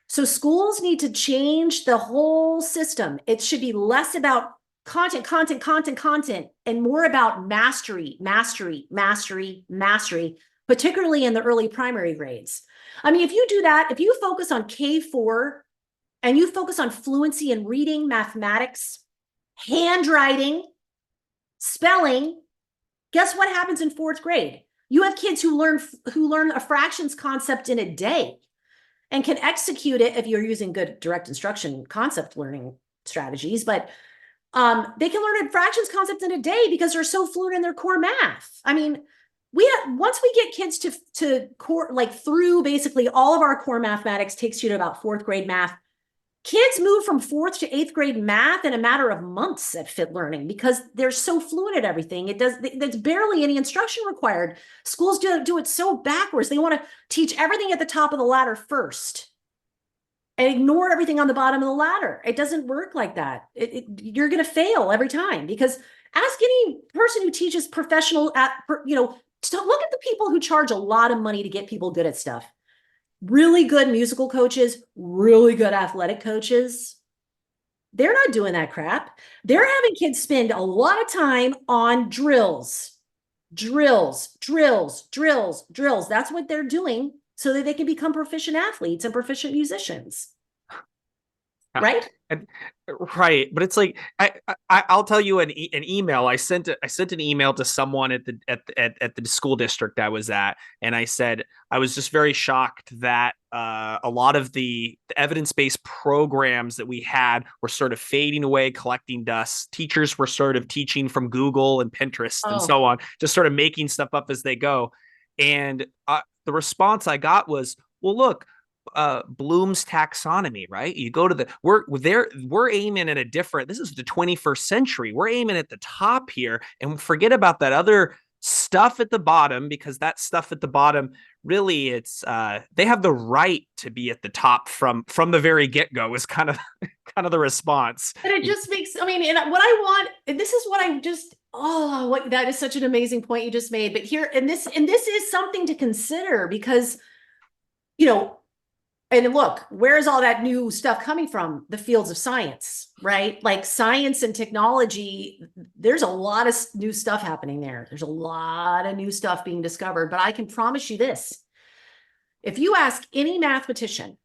So schools need to change the whole system. It should be less about content, and more about mastery, particularly in the early primary grades. I mean, if you do that, if you focus on K4 and you focus on fluency in reading, mathematics, handwriting, spelling, guess what happens in 4th grade? You have kids who learn a fractions concept in a day and can execute it if you're using good direct instruction concept learning strategies, but they can learn a fractions concept in a day because they're so fluent in their core math. I mean, once we get kids to core, like through basically all of our core mathematics takes you to about 4th grade math. Kids move from 4th to 8th grade math in a matter of months at Fit Learning because they're so fluent at everything. There's barely any instruction required. Schools do it so backwards. They want to teach everything at the top of the ladder first and ignore everything on the bottom of the ladder. It doesn't work like that. You're going to fail every time because ask any person who teaches professional to look at the people who charge a lot of money to get people good at stuff. Really good musical coaches, really good athletic coaches. They're not doing that crap. They're having kids spend a lot of time on drills. That's what they're doing so that they can become proficient athletes and proficient musicians. Right? Right, but it's like I'll tell you an email. I sent an email to someone at the school district I was at, and I said I was just very shocked that a lot of the evidence-based programs that we had were sort of fading away, collecting dust. Teachers were sort of teaching from Google and Pinterest and so on, just sort of making stuff up as they go. And the response I got was, "Well, look." Bloom's taxonomy, right? You go to we're aiming at a different, this is the 21st century. We're aiming at the top here and forget about that other stuff at the bottom, because that stuff at the bottom, really it's they have the right to be at the top from the very get-go is kind of the response. But it just makes, I mean, and what I want, and this is what I just, that is such an amazing point you just made. But here, and this is something to consider because, and look, where's all that new stuff coming from? The fields of science, right? Like science and technology, there's a lot of new stuff happening there. There's a lot of new stuff being discovered, but I can promise you this. If you ask any mathematician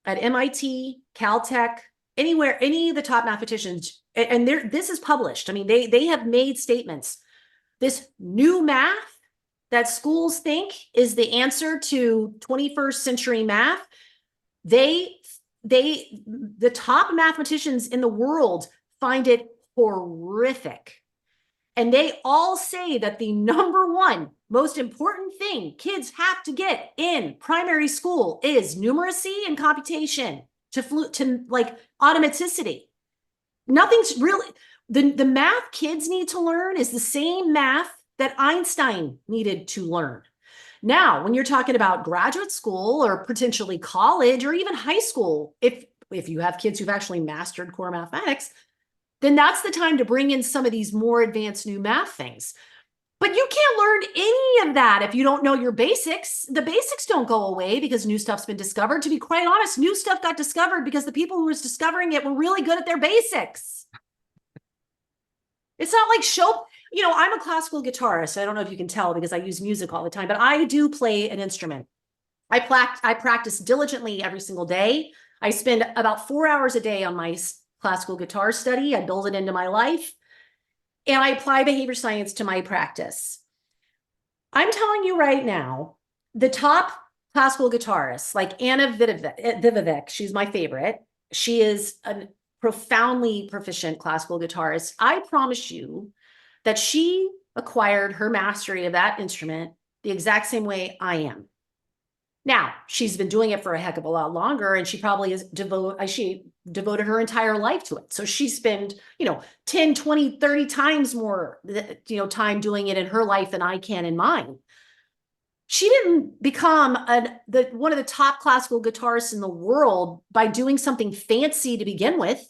at MIT, Caltech, anywhere, any of the top mathematicians, and this is published. I mean, they have made statements. This new math that schools think is the answer to 21st century math, the top mathematicians in the world find it horrific. And they all say that the number one most important thing kids have to get in primary school is numeracy and computation to like automaticity. Nothing's really, the math kids need to learn is the same math that Einstein needed to learn. Now, when you're talking about graduate school or potentially college or even high school, if you have kids who've actually mastered core mathematics, then that's the time to bring in some of these more advanced new math things. But you can't learn any of that if you don't know your basics. The basics don't go away because new stuff's been discovered. To be quite honest, new stuff got discovered because the people who were discovering it were really good at their basics. It's not like I'm a classical guitarist. I don't know if you can tell because I use music all the time, but I do play an instrument. I practice diligently every single day. I spend about 4 hours a day on my classical guitar study. I build it into my life. And I apply behavior science to my practice. I'm telling you right now, the top classical guitarists like Anna Vivovic. She's my favorite. She is a profoundly proficient classical guitarist. I promise you that she acquired her mastery of that instrument the exact same way I am. Now, she's been doing it for a heck of a lot longer, and she probably she devoted her entire life to it. So she spent, 10, 20, 30 times more, time doing it in her life than I can in mine. She didn't become one of the top classical guitarists in the world by doing something fancy to begin with.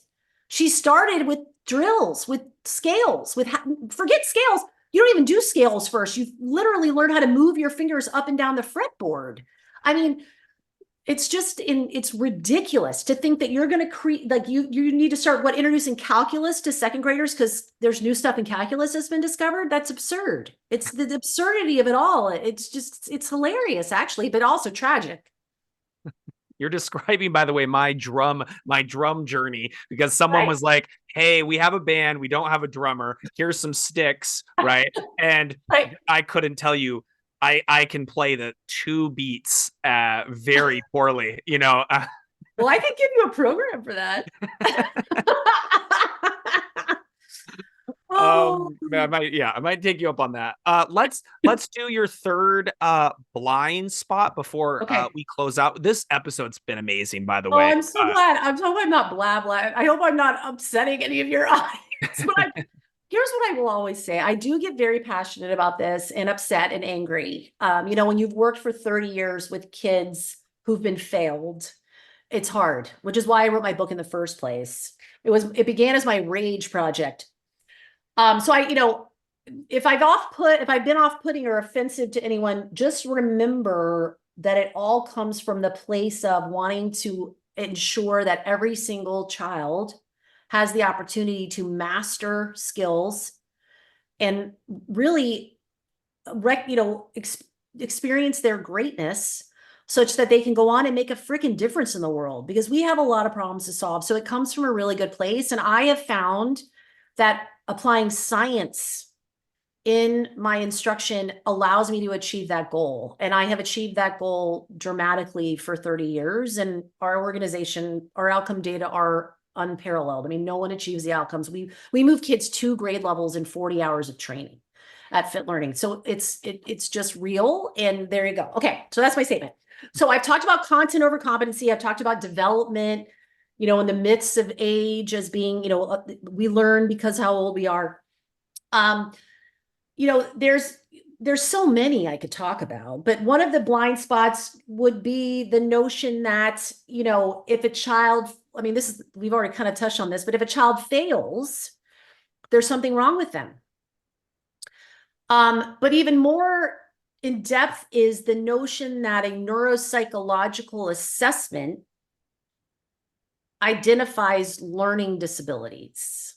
She started with drills, with scales, forget scales. You don't even do scales first. You literally learn how to move your fingers up and down the fretboard. I mean, it's ridiculous to think that you're going to create, like you need to start introducing calculus to second graders because there's new stuff in calculus that's been discovered. That's absurd. It's the absurdity of it all. It's hilarious actually, but also tragic. You're describing, by the way, my drum journey, because someone was like, hey, we have a band, we don't have a drummer, here's some sticks, right? And I couldn't tell you, I can play the 2 beats very poorly, Well, I could give you a program for that. I might take you up on that. Let's do your third blind spot before we close out. This episode's been amazing, by the way. I'm so glad. I'm so glad I'm not blah blah. I hope I'm not upsetting any of your audience. But here's what I will always say. I do get very passionate about this and upset and angry. When you've worked for 30 years with kids who've been failed, it's hard, which is why I wrote my book in the first place. It began as my rage project. So if I've been off-putting or offensive to anyone, just remember that it all comes from the place of wanting to ensure that every single child has the opportunity to master skills and really, experience their greatness such that they can go on and make a freaking difference in the world, because we have a lot of problems to solve. So it comes from a really good place. And I have found that applying science in my instruction allows me to achieve that goal. And I have achieved that goal dramatically for 30 years. And our organization, our outcome data are unparalleled. I mean, no one achieves the outcomes. We move kids 2 grade levels in 40 hours of training at Fit Learning. So it's just real. And there you go. Okay. So that's my statement. So I've talked about content over competency. I've talked about development, in the midst of age as being, we learn because how old we are. There's so many I could talk about, but one of the blind spots would be the notion that, if a child, we've already kind of touched on this, but if a child fails, there's something wrong with them. But even more in depth is the notion that a neuropsychological assessment identifies learning disabilities.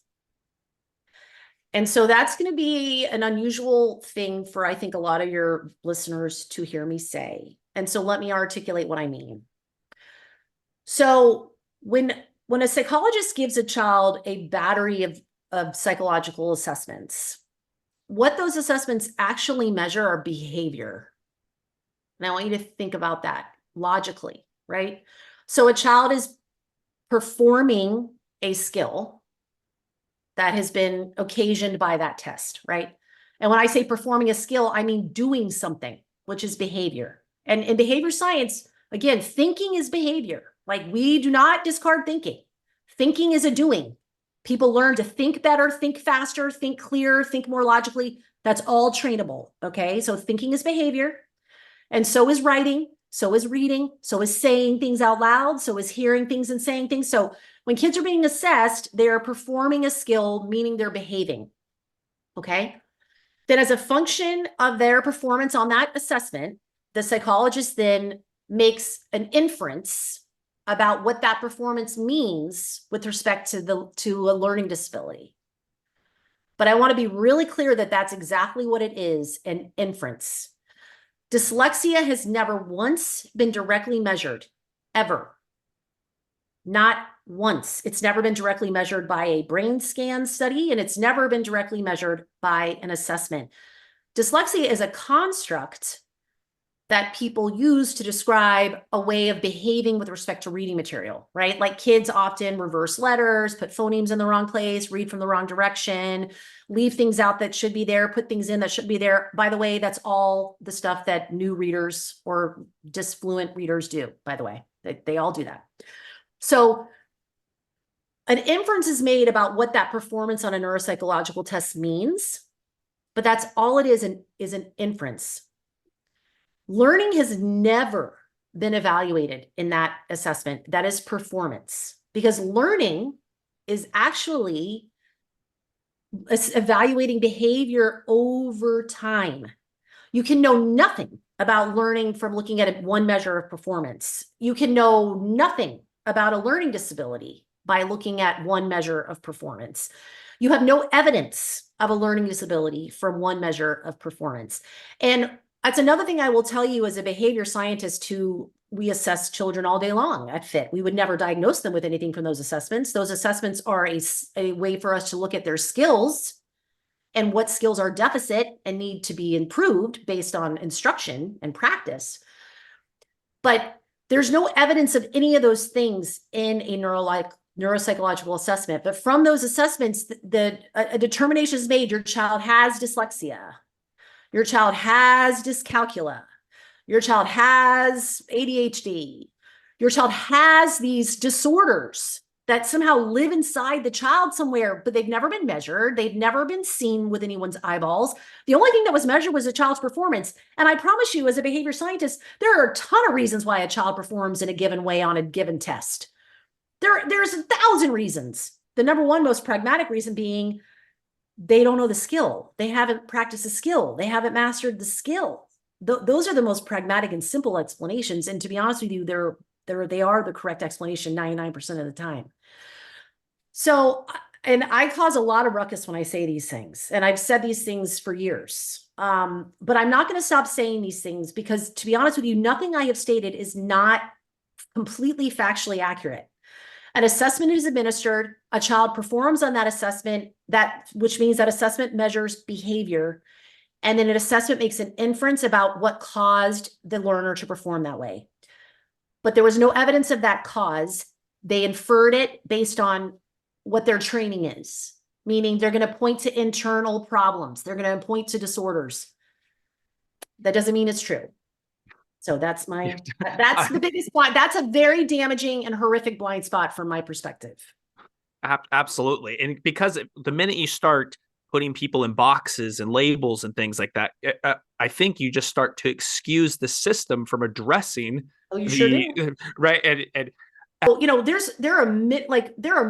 And so that's going to be an unusual thing for, I think, a lot of your listeners to hear me say. And so let me articulate what I mean. So when a psychologist gives a child a battery of psychological assessments, what those assessments actually measure are behavior. And I want you to think about that logically, right? So a child is performing a skill that has been occasioned by that test, right? And when I say performing a skill, I mean doing something, which is behavior. And in behavior science, again, thinking is behavior. Like, we do not discard thinking. Thinking is a doing. People learn to think better, think faster, think clearer, think more logically. That's all trainable, okay? So thinking is behavior, and so is writing, so is reading, so is saying things out loud, so is hearing things and saying things. So when kids are being assessed, they're performing a skill, meaning they're behaving, okay? Then as a function of their performance on that assessment, the psychologist then makes an inference about what that performance means with respect to a learning disability. But I want to be really clear that that's exactly what it is, an inference. Dyslexia has never once been directly measured, ever. Not once. It's never been directly measured by a brain scan study, and it's never been directly measured by an assessment. Dyslexia is a construct that people use to describe a way of behaving with respect to reading material, right? Like kids often reverse letters, put phonemes in the wrong place, read from the wrong direction, leave things out that should be there, put things in that should be there. By the way, that's all the stuff that new readers or disfluent readers do, by the way. They all do that. So an inference is made about what that performance on a neuropsychological test means, but that's all it is an inference. Learning has never been evaluated in that assessment. That is performance, because learning is actually evaluating behavior over time. You can know nothing about learning from looking at one measure of performance. You can know nothing about a learning disability by looking at one measure of performance. You have no evidence of a learning disability from one measure of performance. And that's another thing I will tell you as a behavior scientist who we assess children all day long at FIT. We would never diagnose them with anything from those assessments. Those assessments are a way for us to look at their skills and what skills are deficit and need to be improved based on instruction and practice. But there's no evidence of any of those things in a neuropsychological assessment. But from those assessments, a determination is made. Your child has dyslexia. Your child has dyscalculia. Your child has ADHD. Your child has these disorders that somehow live inside the child somewhere, but they've never been measured. They've never been seen with anyone's eyeballs. The only thing that was measured was a child's performance. And I promise you, as a behavior scientist, there are a ton of reasons why a child performs in a given way on a given test. There's 1,000 reasons. The number one most pragmatic reason being they don't know the skill. They haven't practiced the skill. They haven't mastered the skill. Those are the most pragmatic and simple explanations. And to be honest with you, they are the correct explanation 99% of the time. So, and I cause a lot of ruckus when I say these things, and I've said these things for years. But I'm not going to stop saying these things because, to be honest with you, nothing I have stated is not completely factually accurate. An assessment is administered, a child performs on that assessment, which means that assessment measures behavior, and then an assessment makes an inference about what caused the learner to perform that way. But there was no evidence of that cause. They inferred it based on what their training is, meaning they're going to point to internal problems. They're going to point to disorders. That doesn't mean it's true. So that's the biggest blind. That's a very damaging and horrific blind spot from my perspective. Absolutely. And because the minute you start putting people in boxes and labels and things like that, I think you just start to excuse the system from addressing sure do. Right. And well, you know, there are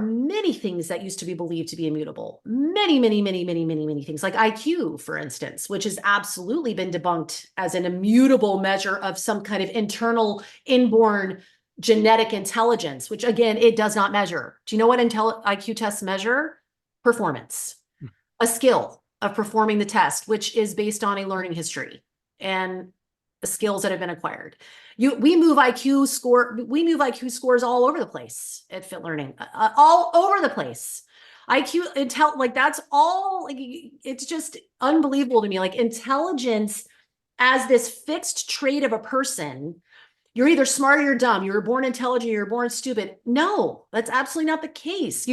many things that used to be believed to be immutable. Many things, like IQ, for instance, which has absolutely been debunked as an immutable measure of some kind of internal inborn genetic intelligence, which again, it does not measure. Do you know what IQ tests measure? Performance, a skill of performing the test, which is based on a learning history and the skills that have been acquired. We move IQ scores all over the place at Fit Learning, all over the place. IQ, like that's all, like, it's just unbelievable to me. Like intelligence as this fixed trait of a person. You're either smart or you're dumb. You were born intelligent, you're born stupid. No, that's absolutely not the case.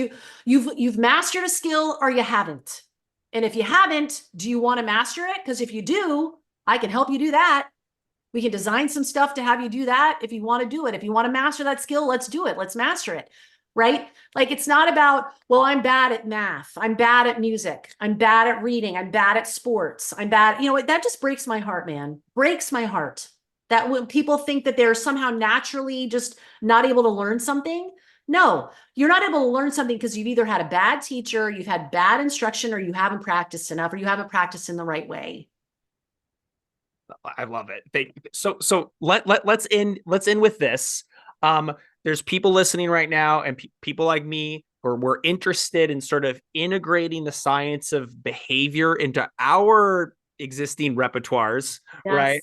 You've mastered a skill or you haven't. And if you haven't, do you want to master it? Because if you do, I can help you do that. We can design some stuff to have you do that if you want to do it. If you want to master that skill, let's do it. Let's master it, right? Like it's not about, well, I'm bad at math. I'm bad at music. I'm bad at reading. I'm bad at sports. I'm bad. You know, that just breaks my heart, man. Breaks my heart. That when people think that they're somehow naturally just not able to learn something. No, you're not able to learn something because you've either had a bad teacher, you've had bad instruction, or you haven't practiced enough, or you haven't practiced in the right way. I love it. So let's end with this. There's people listening right now, and people like me, or we're interested in sort of integrating the science of behavior into our existing repertoires, yes. Right?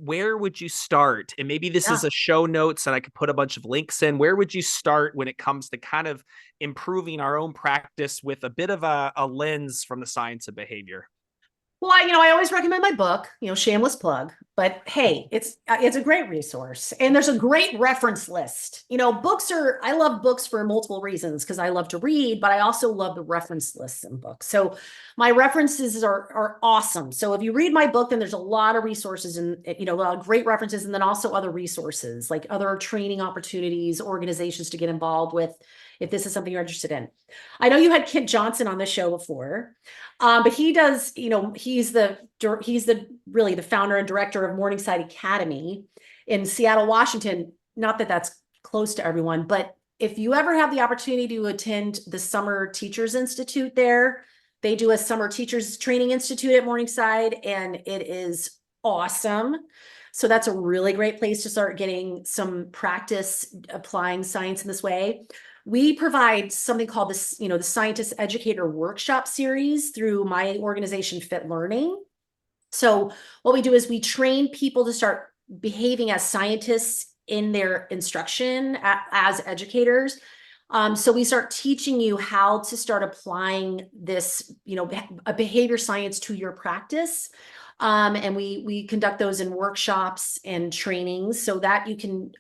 Where would you start? And maybe this is a show notes and I could put a bunch of links in. Where would you start when it comes to kind of improving our own practice with a bit of a lens from the science of behavior? Well, I always recommend my book, shameless plug, but hey, it's a great resource and there's a great reference list. I love books for multiple reasons because I love to read, but I also love the reference lists in books. So my references are awesome. So if you read my book, then there's a lot of resources and, a lot of great references and then also other resources like other training opportunities, organizations to get involved with if this is something you're interested in. I know you had Kent Johnson on the show before. But he does, he's really the founder and director of Morningside Academy in Seattle, Washington. Not that that's close to everyone, but if you ever have the opportunity to attend the Summer Teachers Institute there, they do a Summer Teachers Training Institute at Morningside, and it is awesome. So that's a really great place to start getting some practice applying science in this way. We provide something called the Scientist Educator Workshop Series through my organization, Fit Learning. So what we do is we train people to start behaving as scientists in their instruction as educators. So we start teaching you how to start applying this, a behavior science to your practice. And we conduct those in workshops and trainings so that you can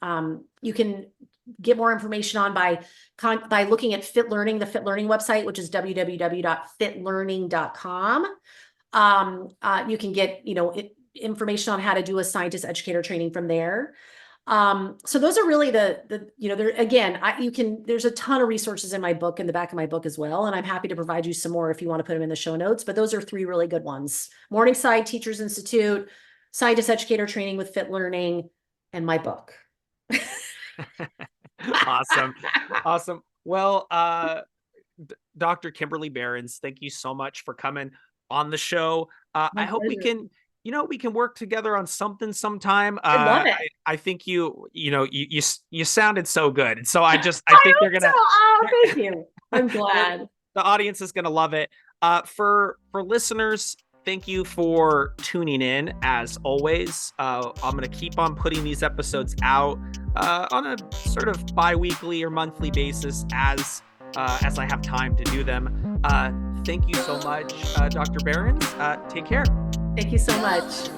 get more information on by looking at Fit Learning, the Fit Learning website, which is www.fitlearning.com. You can get, information on how to do a scientist educator training from there. So those are really there's a ton of resources in my book, in the back of my book as well. And I'm happy to provide you some more if you want to put them in the show notes, but those are 3 really good ones: Morningside Teachers Institute, Scientist Educator Training with Fit Learning, and my book. Awesome. Well, Dr. Kimberly Berens, thank you so much for coming on the show. I hope we can work together on something sometime. I love it. I think you sounded so good. And so I think they're going to, thank you. I'm glad. The audience is going to love it. For listeners, thank you for tuning in. As always, I'm going to keep on putting these episodes out on a sort of bi-weekly or monthly basis as I have time to do them. Thank you so much, Dr. Berens. Take care. Thank you so much.